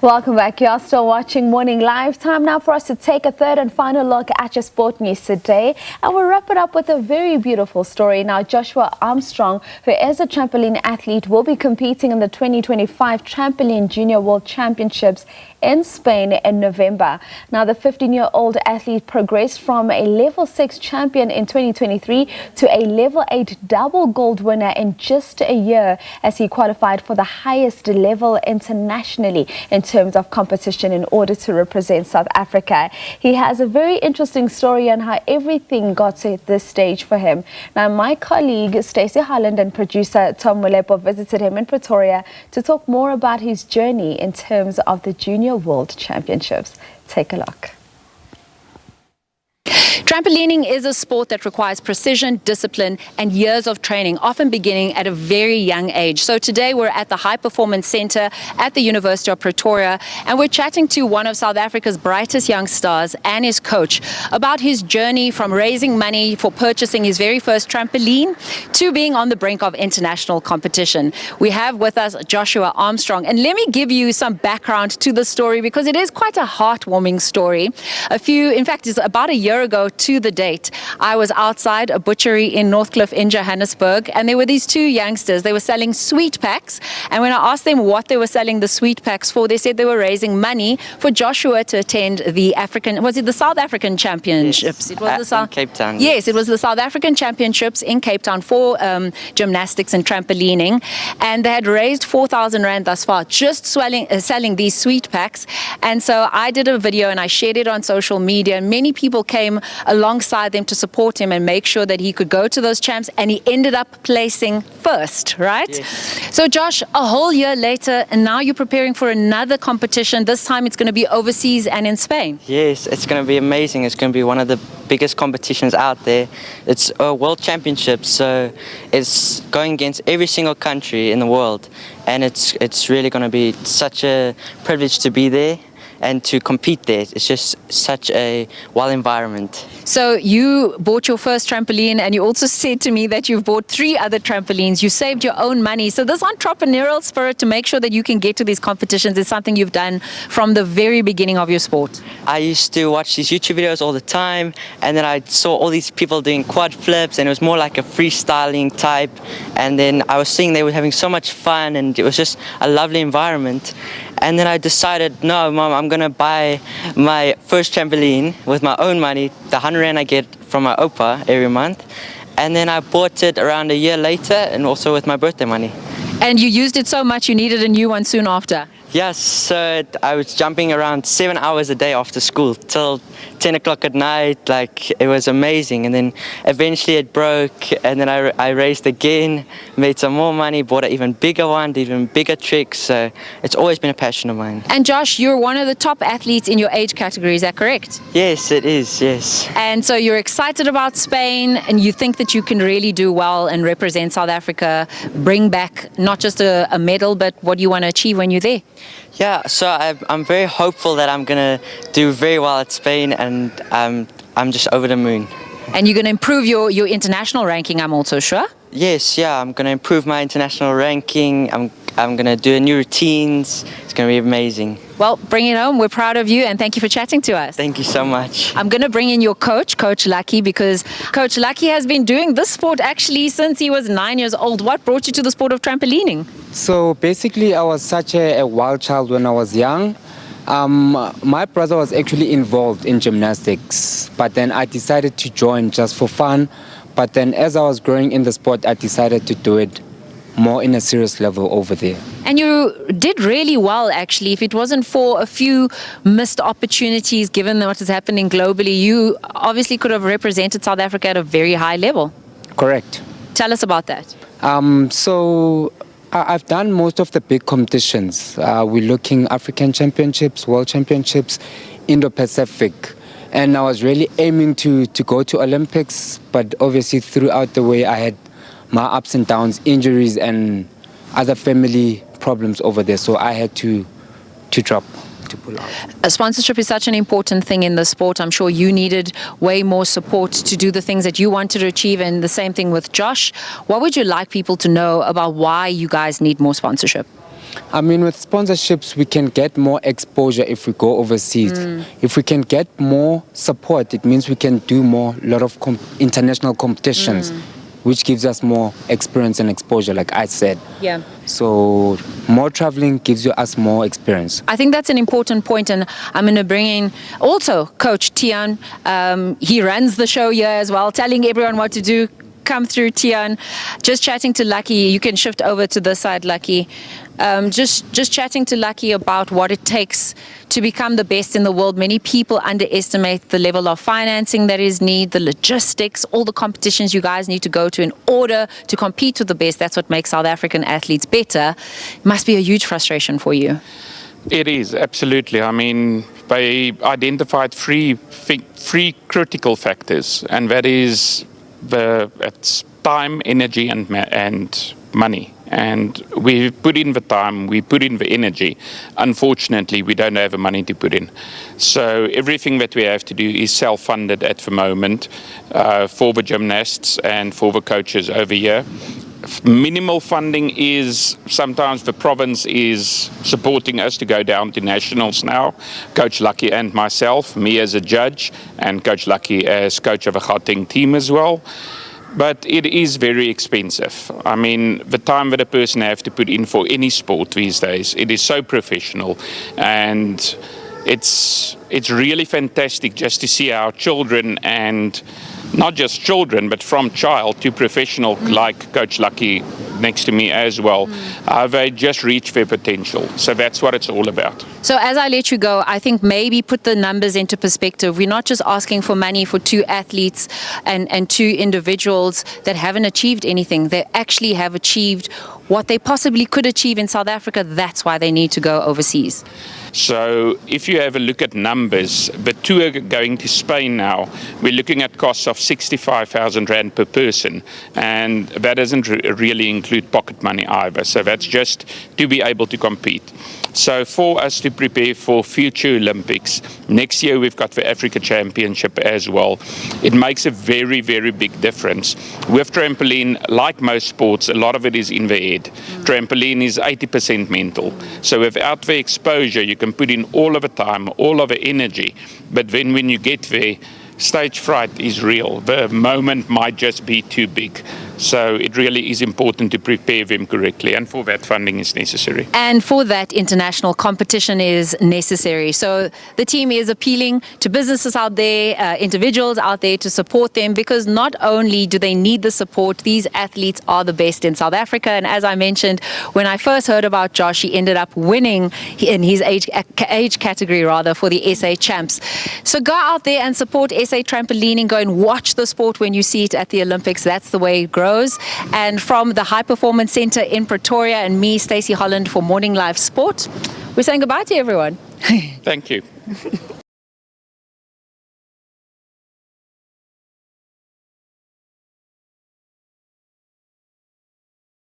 Welcome back. You are still watching Morning Live. Time now for us to take a third and final look at your sport news today. And we'll wrap it up with a very beautiful story. Now, Joshua Armstrong, who is a trampoline athlete, will be competing in the 2025 Trampoline Junior World Championships in Spain in November. Now, the 15-year-old athlete progressed from a level 6 champion in 2023 to a level 8 double gold winner in just a year as he qualified for the highest level internationally in terms of competition in order to represent South Africa. He has a very interesting story on how everything got to this stage for him. Now, my colleague Stacey, Holland, and producer Molepo visited him in Pretoria to talk more about his journey in terms of the Junior World Championships. Take a look. Trampolining is a sport that requires precision, discipline, and years of training, often beginning at a very young age. So today we're at the High Performance Centre at the University of Pretoria, and we're chatting to one of South Africa's brightest young stars and his coach about his journey from raising money for purchasing his very first trampoline to being on the brink of international competition. We have with us Joshua Armstrong, and let me give you some background to the story because it is quite a heartwarming story. In fact, it's about a year ago to the date, I was outside a butchery in Northcliffe in Johannesburg, and there were these two youngsters. They were selling sweet packs, and when I asked them what they were selling the sweet packs for, they said they were raising money for Joshua to attend the South African Championships? Yes, it was in Cape Town. Yes, it was the South African Championships in Cape Town for gymnastics and trampolining, and they had raised 4,000 Rand thus far just selling these sweet packs. And so I did a video and I shared it on social media, and many people came alongside them to support him and make sure that he could go to those champs, and he ended up placing first, right? Yes. So Josh, a whole year later, and now you're preparing for another competition. This time it's going to be overseas and in Spain. Yes, it's going to be amazing. It's going to be one of the biggest competitions out there. It's a world championship, so it's going against every single country in the world, and it's really going to be such a privilege to be there and to compete there. It's just such a wild environment. So you bought your first trampoline, and you also said to me that you've bought 3 other trampolines. You saved your own money. So this entrepreneurial spirit to make sure that you can get to these competitions is something you've done from the very beginning of your sport. I used to watch these YouTube videos all the time, and then I saw all these people doing quad flips, and it was more like a freestyling type. And then I was seeing they were having so much fun, and it was just a lovely environment. And then I decided, no, Mom, I'm going to buy my first trampoline with my own money, the 100 Rand I get from my Opa every month. And then I bought it around a year later, and also with my birthday money. And you used it so much you needed a new one soon after? Yes, so I was jumping around 7 hours a day after school till 10 o'clock at night. Like, it was amazing. And then eventually it broke, and then I raced again, made some more money, bought an even bigger one, did even bigger tricks. So it's always been a passion of mine. And Josh, you're one of the top athletes in your age category, is that correct? Yes, it is, yes. And so you're excited about Spain, and you think that you can really do well and represent South Africa, bring back not just a medal, but what you want to achieve when you're there. Yeah, so I'm very hopeful that I'm going to do very well at Spain, and I'm just over the moon. And you're going to improve your international ranking, I'm also sure? Yes, yeah, I'm going to improve my international ranking. I'm going to do new routines. It's going to be amazing. Well, bring it home. We're proud of you, and thank you for chatting to us. Thank you so much. I'm going to bring in your coach, Coach Lucky, because Coach Lucky has been doing this sport actually since he was 9 years old. What brought you to the sport of trampolining? So basically, I was such a wild child when I was young. My brother was actually involved in gymnastics, but then I decided to join just for fun. But then as I was growing in the sport, I decided to do it more in a serious level over there. And you did really well, actually. If it wasn't for a few missed opportunities, given what is happening globally, you obviously could have represented South Africa at a very high level. Correct. Tell us about that. So I've done most of the big competitions. We're looking African Championships, World Championships, Indo-Pacific. And I was really aiming to go to Olympics, but obviously throughout the way I had my ups and downs, injuries and other family problems over there. So I had to drop, to pull out. A sponsorship is such an important thing in the sport. I'm sure you needed way more support to do the things that you wanted to achieve, and the same thing with Josh. What would you like people to know about why you guys need more sponsorship? I mean, with sponsorships, we can get more exposure if we go overseas. If we can get more support, it means we can do lot of international competitions, which gives us more experience and exposure, like I said. Yeah. So more traveling gives us more experience. I think that's an important point, and I'm going to bring in also Coach Tian. He runs the show here as well, telling everyone what to do. Come through, Tian. Just chatting to Lucky. You can shift over to this side, Lucky. Just chatting to Lucky about what it takes to become the best in the world. Many people underestimate the level of financing that is needed, the logistics, all the competitions you guys need to go to in order to compete with the best. That's what makes South African athletes better. It must be a huge frustration for you. It is, absolutely. I mean, they identified three critical factors, and that is it's time, energy, and money. And we put in the time, we put in the energy. Unfortunately, we don't have the money to put in. So everything that we have to do is self-funded at the moment for the gymnasts and for the coaches over here. Minimal funding is sometimes the province is supporting us to go down to nationals now. Coach Lucky and myself, me as a judge, and Coach Lucky as coach of a Gauteng team as well. But it is very expensive. I mean, the time that a person has to put in for any sport these days, it is so professional, and it's really fantastic just to see our children, and not just children, but from child to professional, like Coach Lucky next to me as well, they just reach their potential. So that's what it's all about. So as I let you go, I think maybe put the numbers into perspective. We're not just asking for money for two athletes and two individuals that haven't achieved anything. They actually have achieved what they possibly could achieve in South Africa. That's why they need to go overseas. So if you have a look at numbers, the tour going to Spain now, we're looking at costs of 65,000 Rand per person. And that doesn't really include pocket money either. So that's just to be able to compete. So for us to prepare for future Olympics, next year we've got the Africa Championship as well. It makes a very, very big difference. With trampoline, like most sports, a lot of it is in the head. Trampoline is 80% mental. So without the exposure, you can put in all of the time, all of the energy. But then when you get there, stage fright is real. The moment might just be too big. So it really is important to prepare them correctly, and for that funding is necessary. And for that, international competition is necessary. So the team is appealing to businesses out there, individuals out there, to support them, because not only do they need the support, these athletes are the best in South Africa. And as I mentioned, when I first heard about Josh, he ended up winning in his age category for the SA Champs. So go out there and support SA Trampolining. Go and watch the sport when you see it at the Olympics. That's the way it grows. And from the High Performance Center in Pretoria, and me, Stacey Holland, for Morning Live Sport, we're saying goodbye to everyone. Thank you.